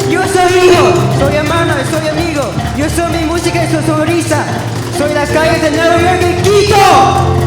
Yo soy hijo, soy hermano, soy amigo. Yo soy mi música y su sonrisa. Soy las calles de Nueva York y Quito.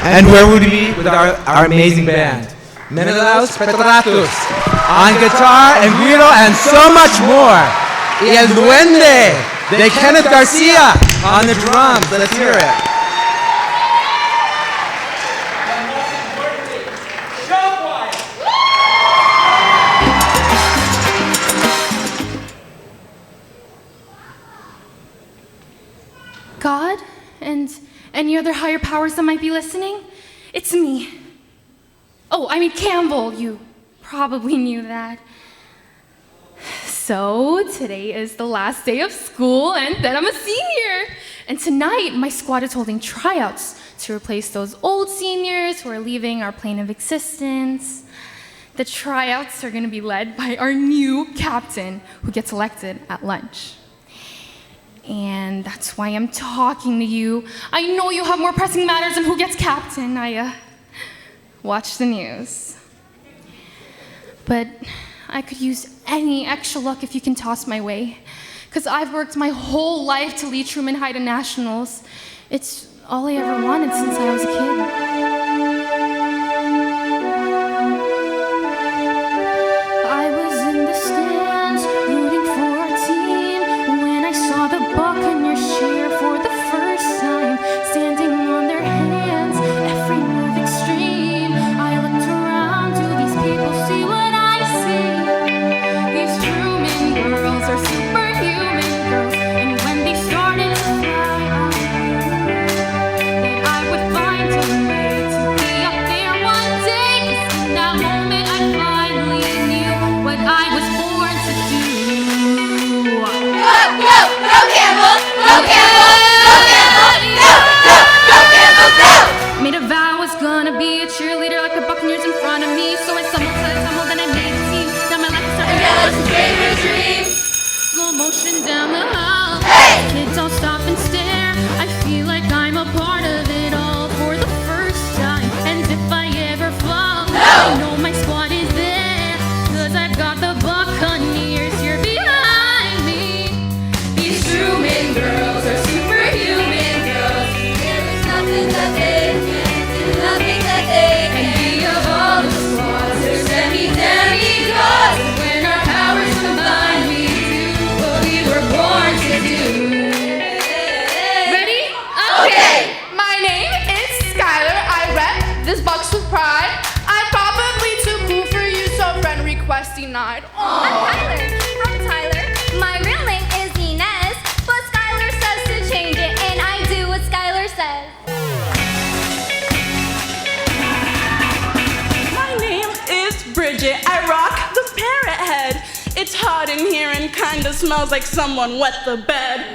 And where would we be with our amazing band? Menelaus Petratus on guitar and guiro and so much more. Y el duende de Kenneth Garcia on the drums. Let's hear it. God and any other higher powers that might be listening, it's me. Oh, I mean Campbell, you probably knew that. So today is the last day of school and then I'm a senior. And tonight my squad is holding tryouts to replace those old seniors who are leaving our plane of existence. The tryouts are gonna be led by our new captain who gets elected at lunch. And that's why I'm talking to you. I know you have more pressing matters than who gets captain. I watch the news. But I could use any extra luck if you can toss my way. Because I've worked my whole life to lead Truman High to nationals. It's all I ever wanted since I was a kid. Made a vow I was gonna be a cheerleader like the Buccaneers in front of me. So I stumbled to the tumble, then I made a team. Now my life is starting to let's dream a dream. Slow motion down the hall. Hey! Kids all stop and stare. I feel like I'm a part of it all for the first time. And if I ever fall, I know my squad is there. Cause I've got the Buccaneers here behind me. These Truman girls are super man kinda smells like someone wet the bed.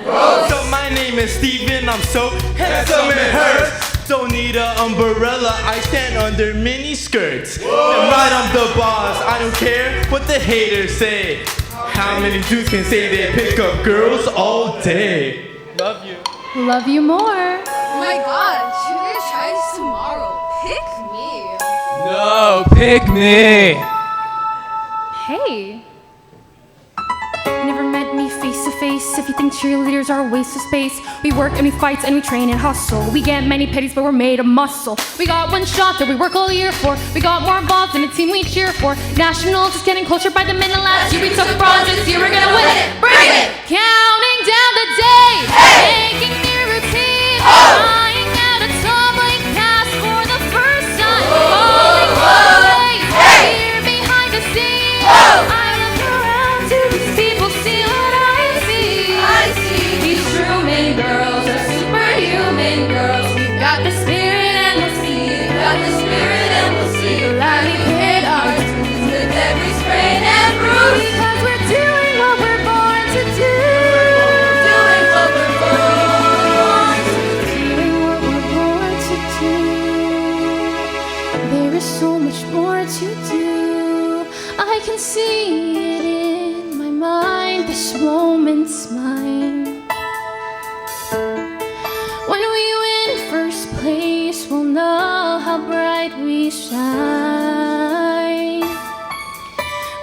So my name is Steven, I'm so handsome it hurts. Don't need an umbrella, I stand under mini skirts. And right, I'm the boss, I don't care what the haters say. How many dudes can say they pick up girls all day? Love you. Love you more. Oh my god, Junior tries tomorrow. Pick me. No, pick me. Hey. You never met me face to face. If you think cheerleaders are a waste of space, we work and we fight and we train and hustle. We get many pennies, but we're made of muscle. We got one shot that we work all year for. We got more balls than a team we cheer for. Nationals is getting closer by the minute. Last year we took bronze, this year we're gonna win it. Bring it! Counting down the days, making new routine, trying out a tumbling pass for the first time. Falling away, here behind the scenes. I look around to these people, see what I see. These true men girls are superhuman girls. We've got the spirit and we'll see. Let me hit our tunes with every sprain and bruise. Because we're doing what we're born to do. Doing what we're born to do. There is so much more to do. I can see it in my mind. This moment's mine. When we win first place, we'll know how bright we shine.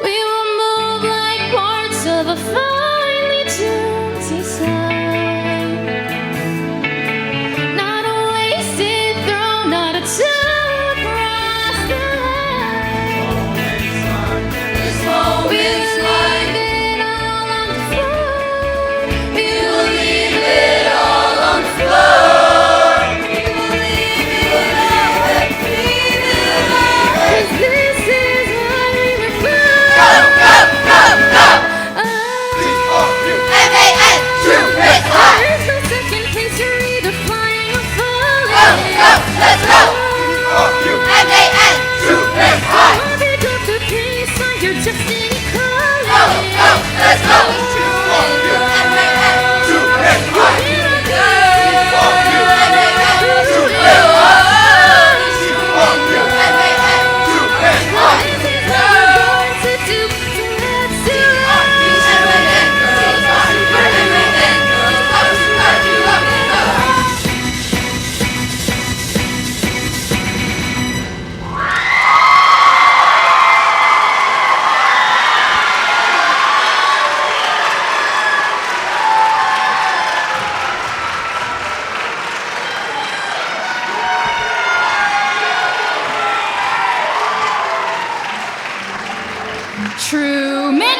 We will move like parts of a finely tuned design. Not a wasted throw, not a toe across the line. This moment's mine. We will leave it all on the floor. Let's go! M-A-N, super high! Your destiny calling. Let's go! M-A-N, super high! True men.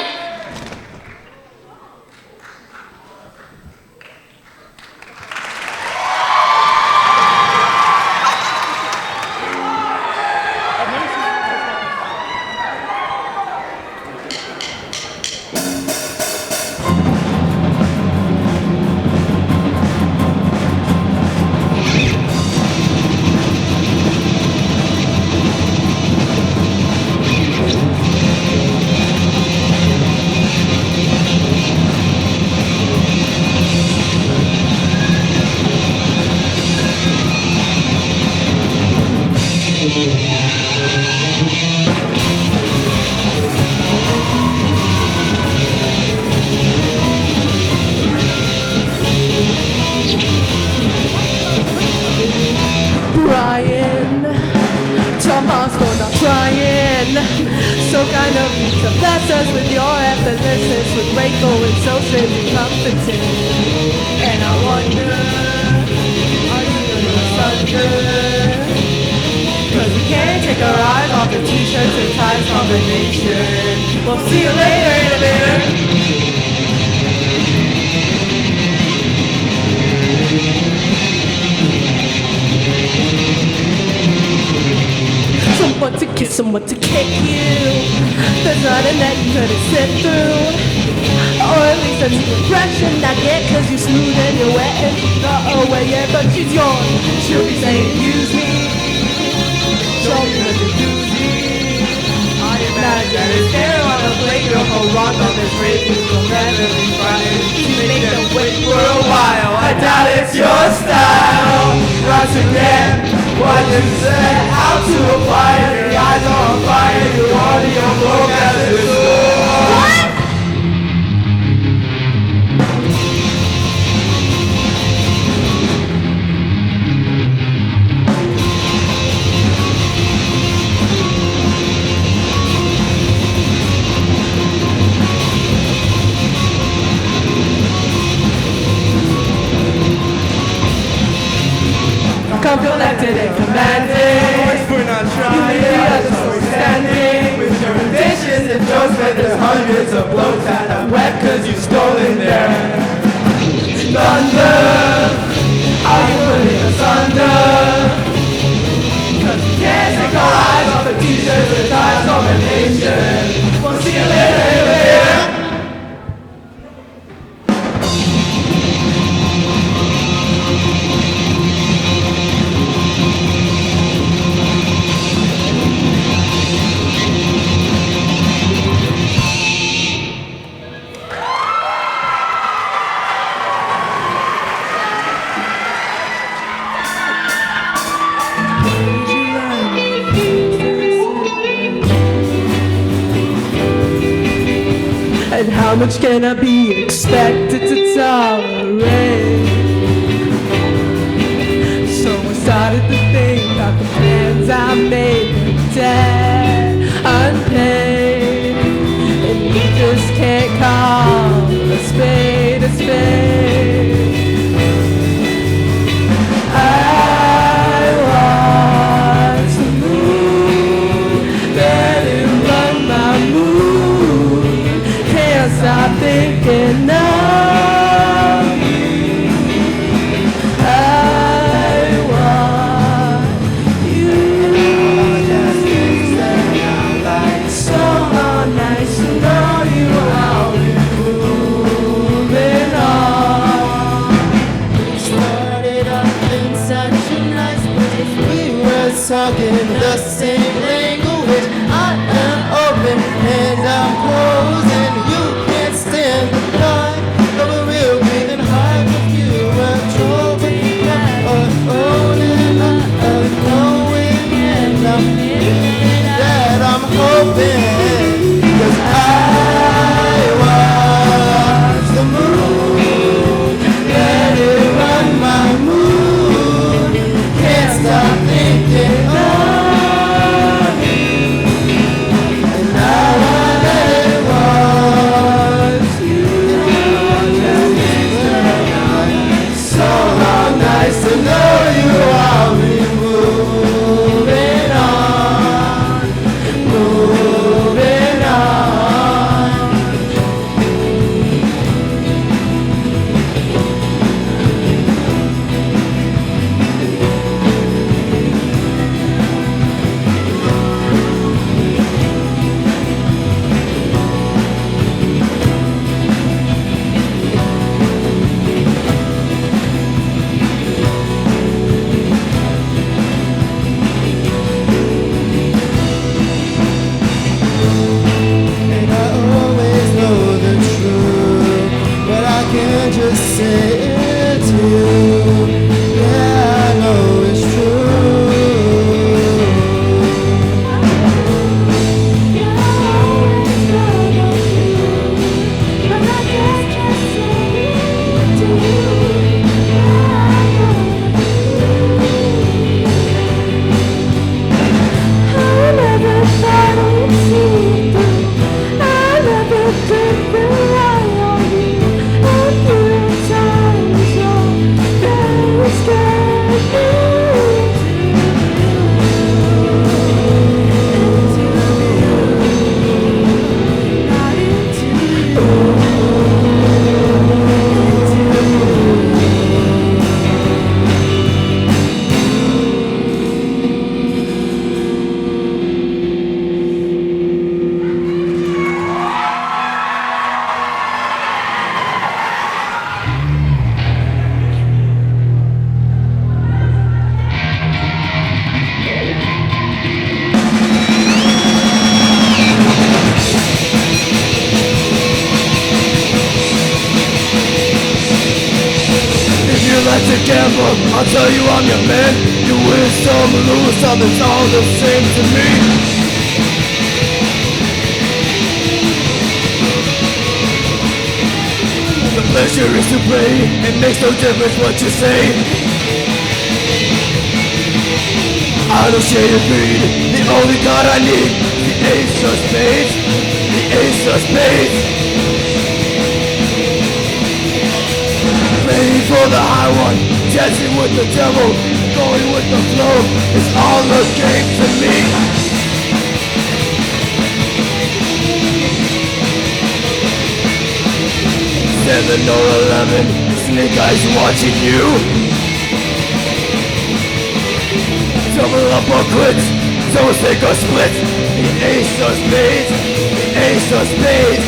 Brian, Thomas, for not trying. So kind of you to bless us with your effortlessness, with grateful and so strangely comforting. And I wonder, are you gonna thunder? Cause we can't take our eyes off the t-shirts and ties combination. We'll see you later in a minute. Someone to kiss, someone to kick you. There's nothing that you couldn't sit through. Or at least that's the impression I get. Cause you're smooth and you're wet and she's not away yet. But she's yours, she'll be saying use me. Show me what to do. I imagine it's there on a plate. You'll hold on this rape. out to get what you set out to acquire. Your eyes are on fire, your audio broke as it soars. Come collected and commanding. We're not You trying. leave the others so standing. With your ambitions and jokes, but there's hundreds of blows that are wet cause you've stolen their thunder. Are you putting us under? Cause you can't take our eyes off the t-shirts and ties of a nation. We'll see you later. And how much can I be expected to tolerate? So I started to think about the plans I made, the debt unpaid. And you just can't call a spade a spade. I want to move, let it run my mood. Can't stop thinking of you. I want you. So nice to know you. I'll be moving on. Started off in such a nice place. We were talking the same language. I am open and I'm closing. You can't stand the light of a real breathing heart. If you were trolling, owning up, knowing, and I'm feeling that I'm hoping. Cause I watch the moon, let it run my mood. Can't stop thinking of you. And now I let it was you. So long, nice to know you. I'll be moving on, moving on. And I always know the truth, but I can't just say it to you. Yeah, I know it's true. I never thought I'd see you through. I never could rely on you. And you times all careful, I'll tell you I'm your man. You win some, lose some, it's all the same to me. The pleasure is to play, it makes no difference what you say. I don't share your greed, the only card I need, the ace of spades, the ace of spades. Playing for the high one, dancing with the devil, going with the flow, it's all a game to me. 7 or 11, snake eyes watching you. Double up or quit, don't take a split. The ace of spades, the ace of spades,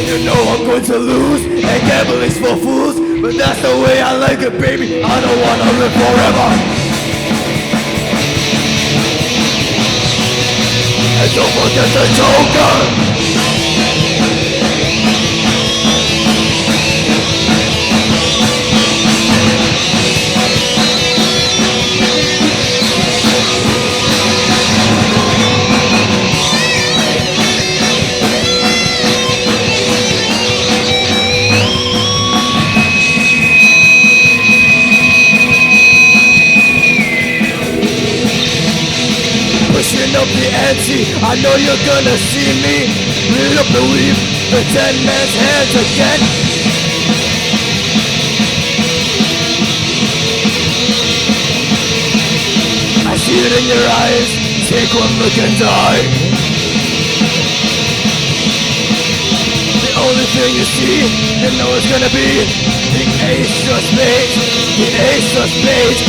You know I'm going to lose, and gambling's for fools. But that's the way I like it, baby, I don't wanna live forever. And don't forget the Joker. Pushing up the ante, I know you're gonna see me. Little believe the dead man's hands again. I see it in your eyes, take one look and die. The only thing you see, you know it's gonna be the ace of spades, the ace of spades,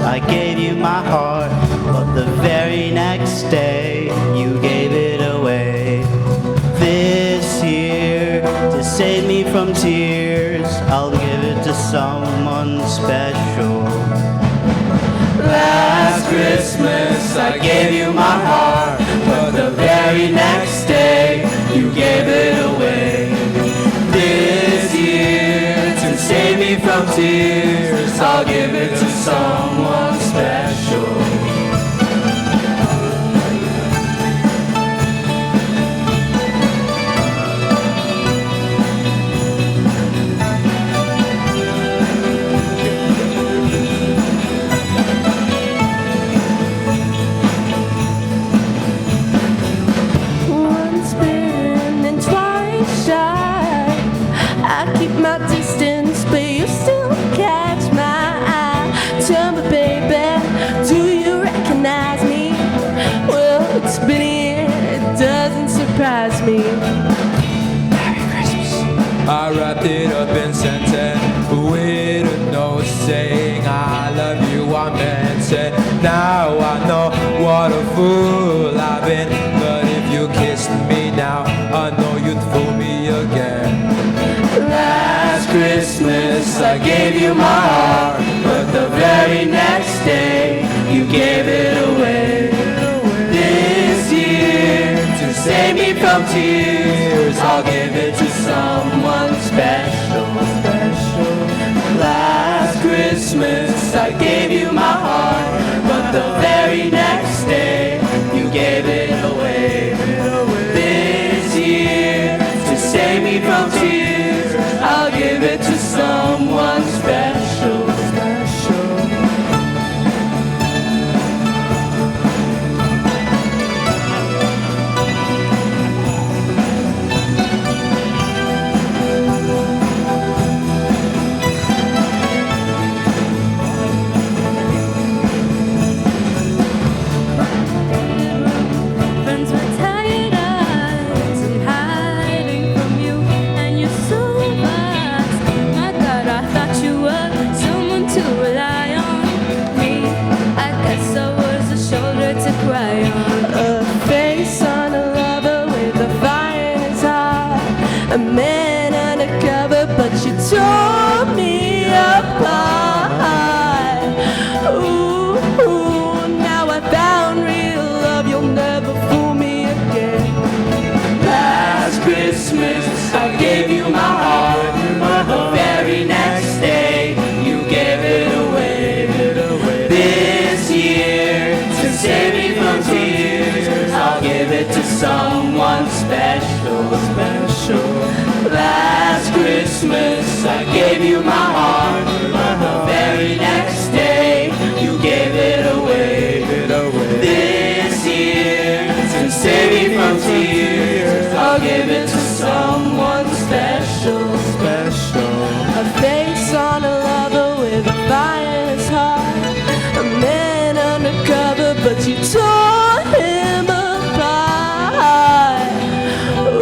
I gave you my heart, but the very next day you gave it away. This year, to save me from tears, I'll give it to someone special. Last Christmas I gave you my heart, but the very next day you gave it away. This year, to save me from tears, I'll give it to someone special. Once bitten and twice shy, I keep my distance, but you still catch my eye. Tell me, baby, do you recognize me? Well, it's been a year, it doesn't surprise me. Merry Christmas. I wrapped it up and sent it with a note saying I love you. I meant it. Now I know what a fool I've been. But if you kissed me now, I know you'd fool me again. Last Christmas I gave you my heart, but the very next day you gave it away. This year, to save me from tears, I'll give it to someone special. Last Christmas I gave you my heart, but the very next day you gave it away. This year, to save me from tears, I'll give it to someone special. gave you my heart, but the very next day you gave it away. This year, to save me from tears, I'll give it to someone special. A face on a lover with a fire in his heart. A man undercover, but you tore him apart.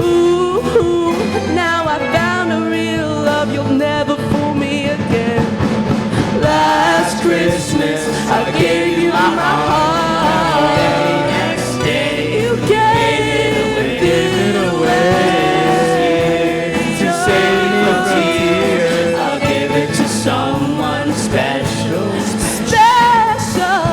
Ooh, now I found a real love. You'll never fool me again. Last Christmas, I gave you my heart. The next day You gave it away. to save me from tears, I'll give it to someone special. Special.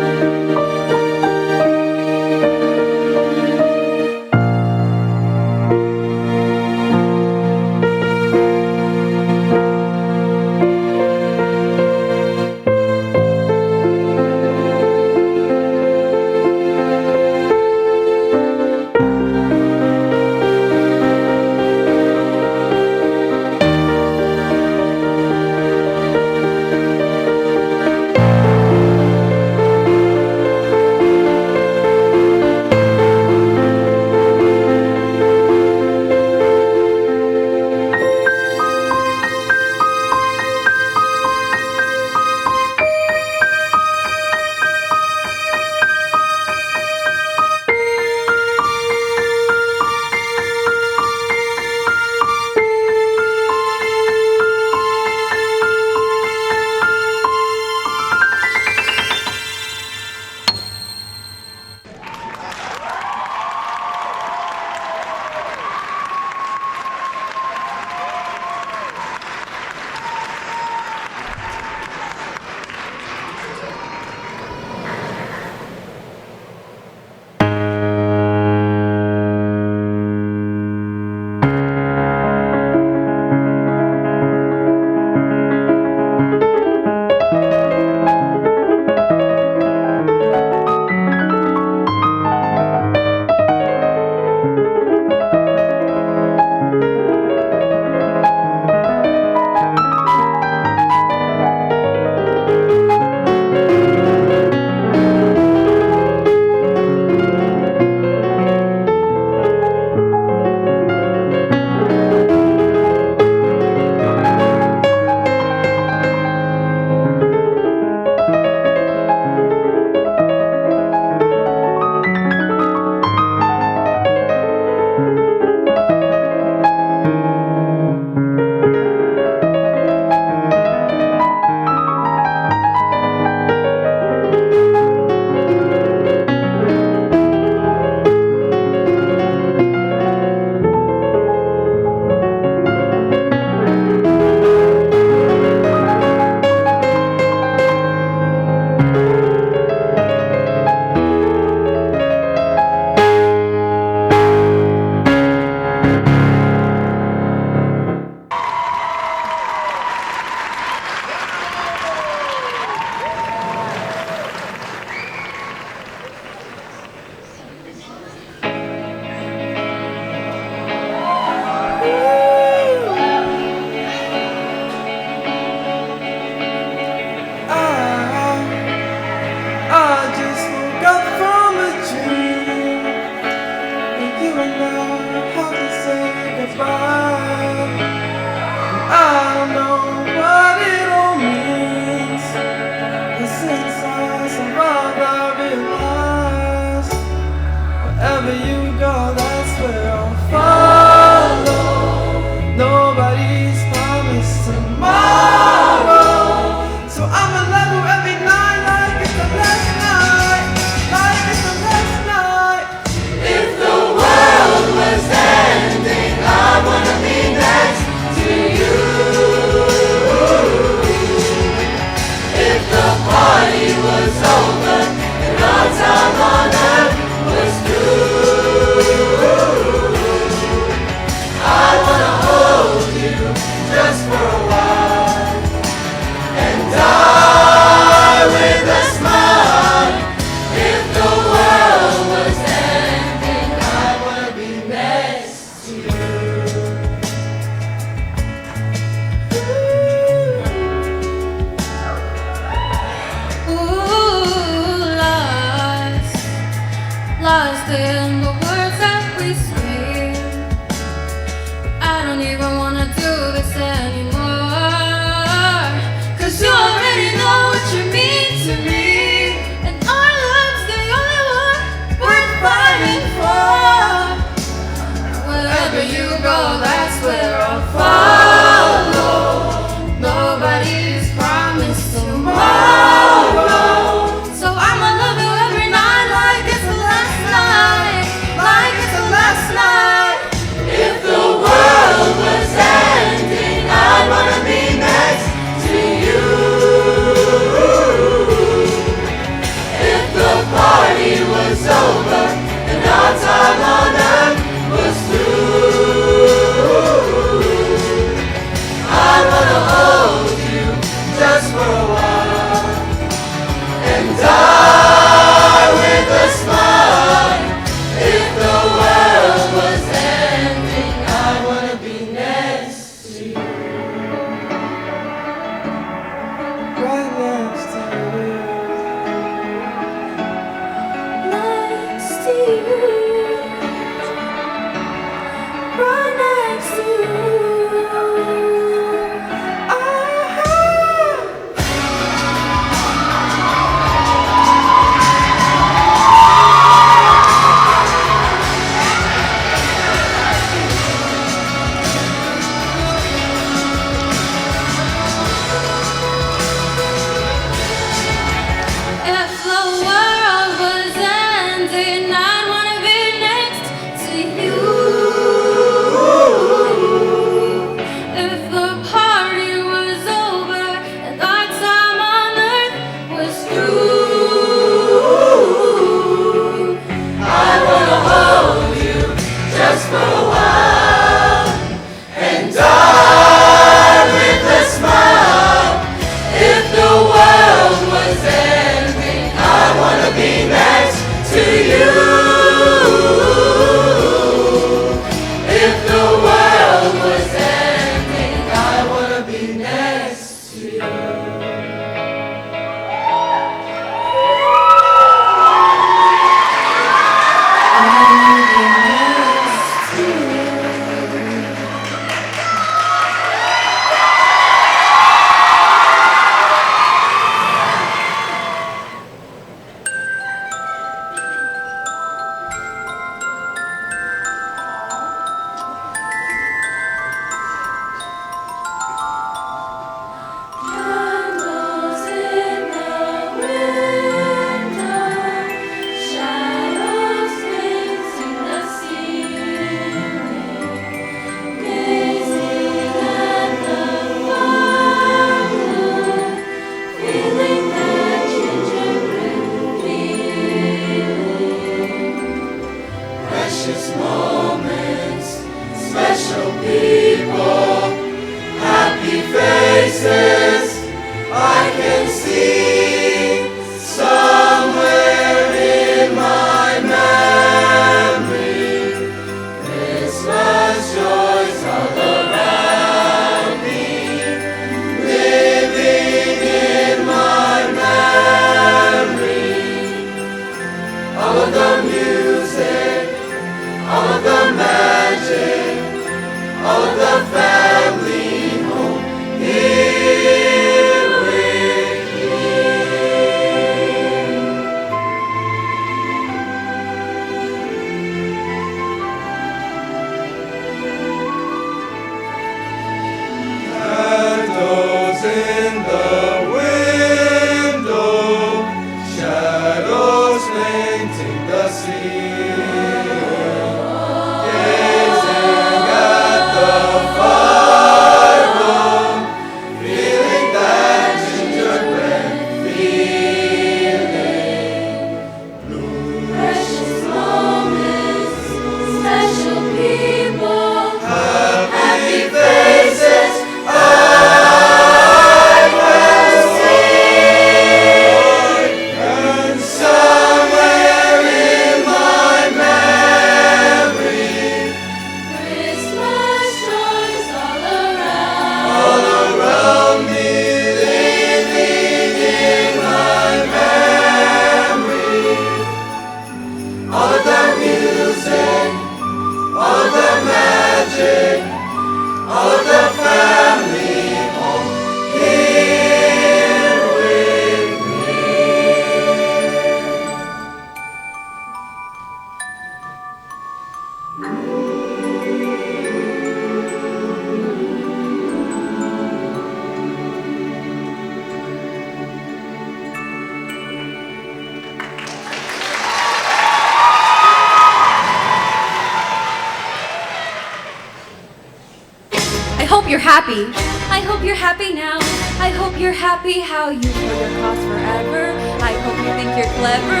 you're happy. I hope you're happy now. I hope you're happy how you know your cause forever. I hope you think you're clever.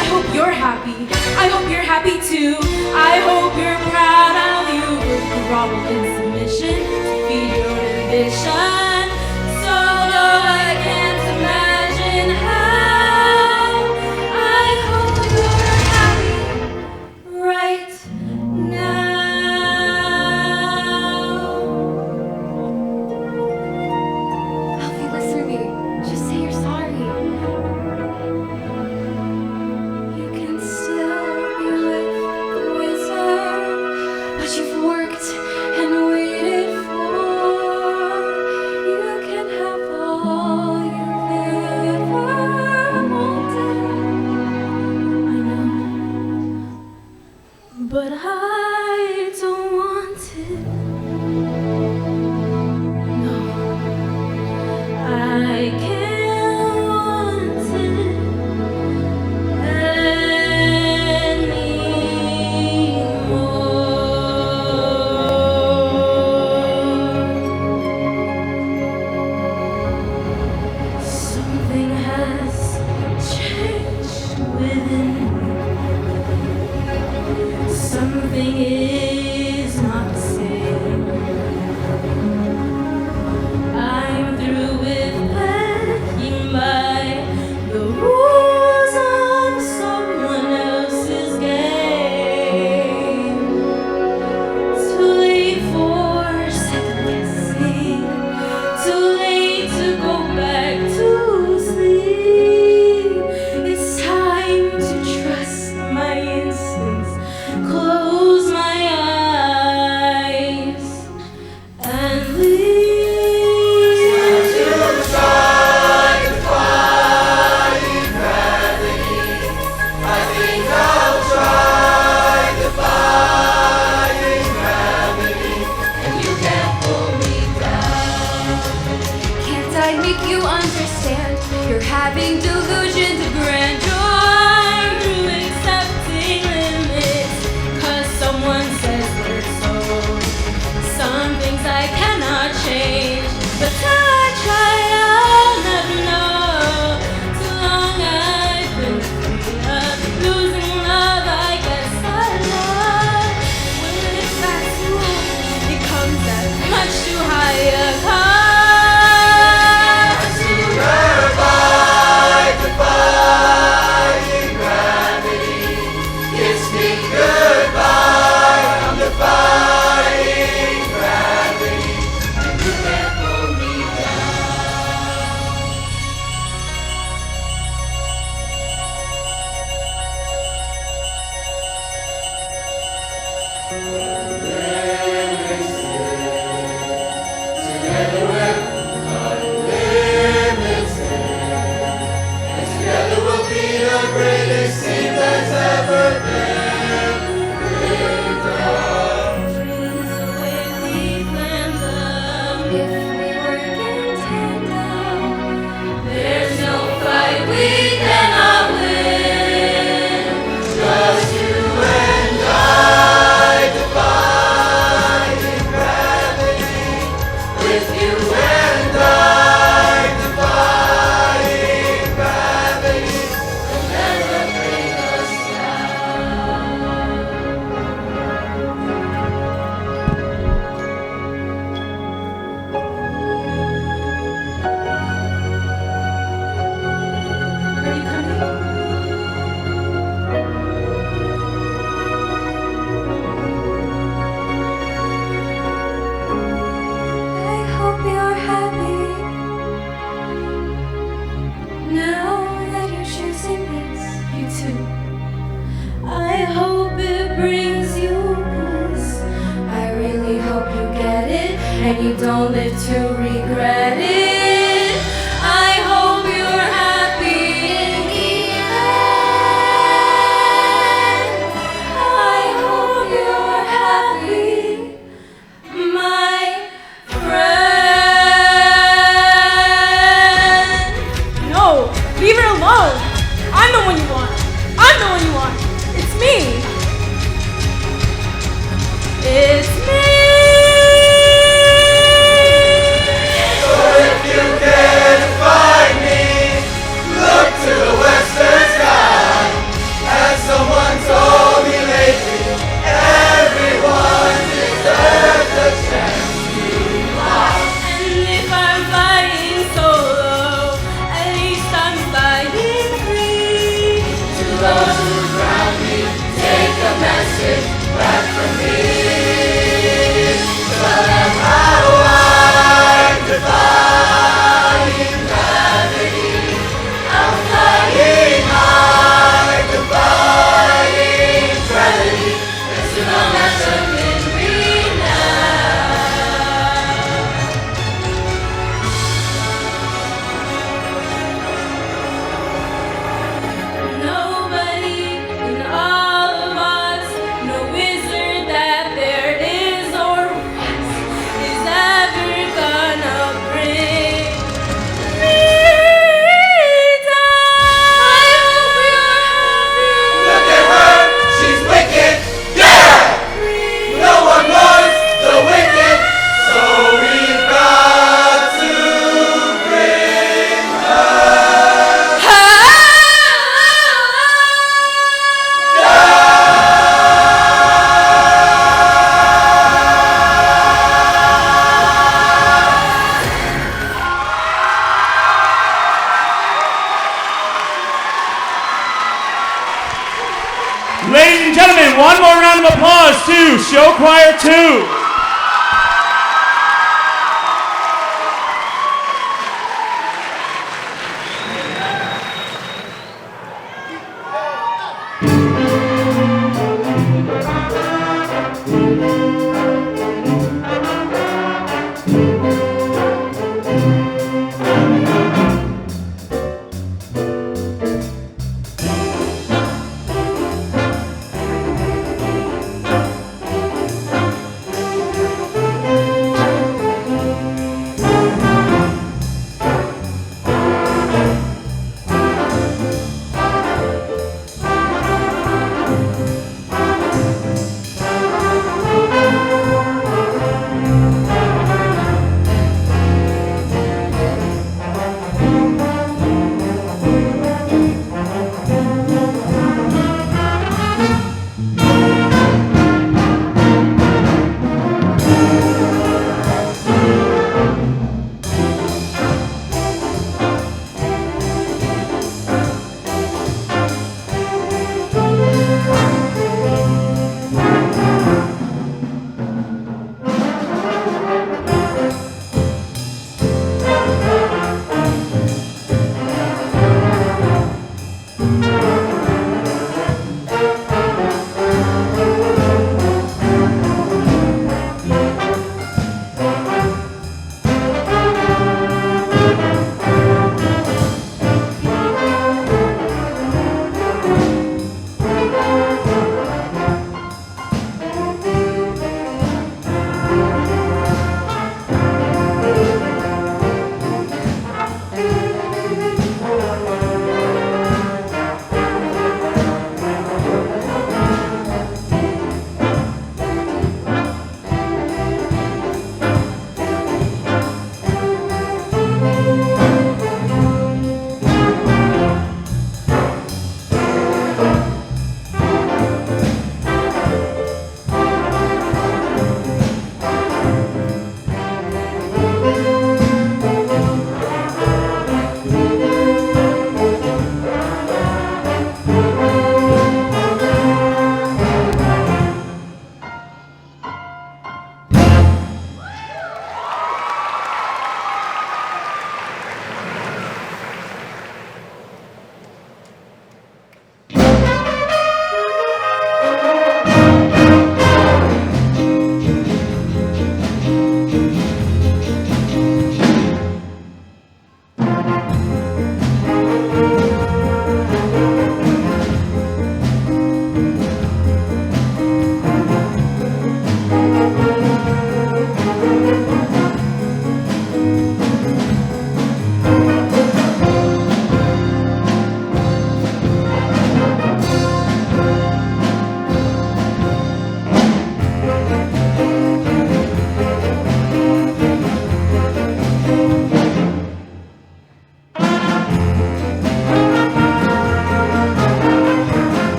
I hope you're happy. I hope you're happy too. I hope you're proud how you grovel in submission to feed your own ambition. So I can't imagine how. I hope you're happy right now. Alfie, listen to me. Just say you're sorry. You can still be with the wizard. What you've worked And waited for, you can have all you've ever wanted. I know, but I don't want it. No, I can't want it anymore. Something has changed within me. Something is not the same. I'm through with playing by the rules on someone else's game. Too late for second guessing. Too late to go back to sleep. It's time to trust my instincts. Close my eyes and leave. Can't I make you understand? You're having delusions of grandeur Through accepting limits, 'cause someone says they're so. Some things I cannot change, but till I try, I'll never know. Too long I've been afraid of losing love. I guess I love when it's back to life. It comes at much too high a cost. And you don't live to regret it. I hope you're happy in the end. I hope you're happy, my friend. No, leave her alone. I'm the one you want. I'm the one you want. It's me. It's me. of applause to Show Choir 2.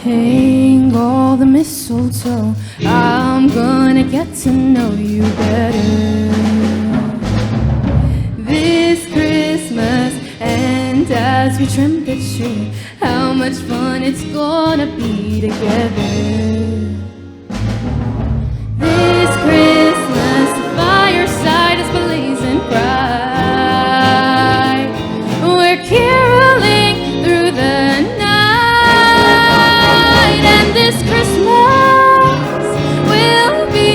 Hang all the mistletoe, I'm gonna get to know you better this Christmas. And as we trim the tree, how much fun it's gonna be together this Christmas. The fireside is blazing bright, we're caroling through the night, and this Christmas will be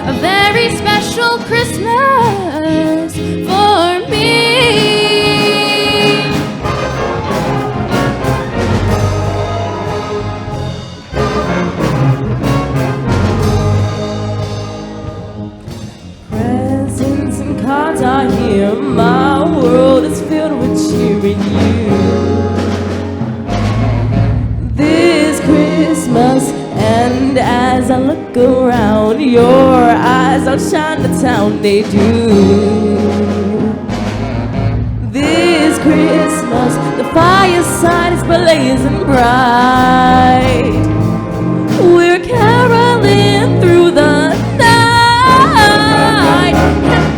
a very special Christmas for me. Presents and cards are here, my world is filled with cheering you. This Christmas, and as I look around, your eyes outshine the town, they do. This Christmas, the fireside is blazing bright, we're caroling through the night, and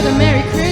a Merry Christmas.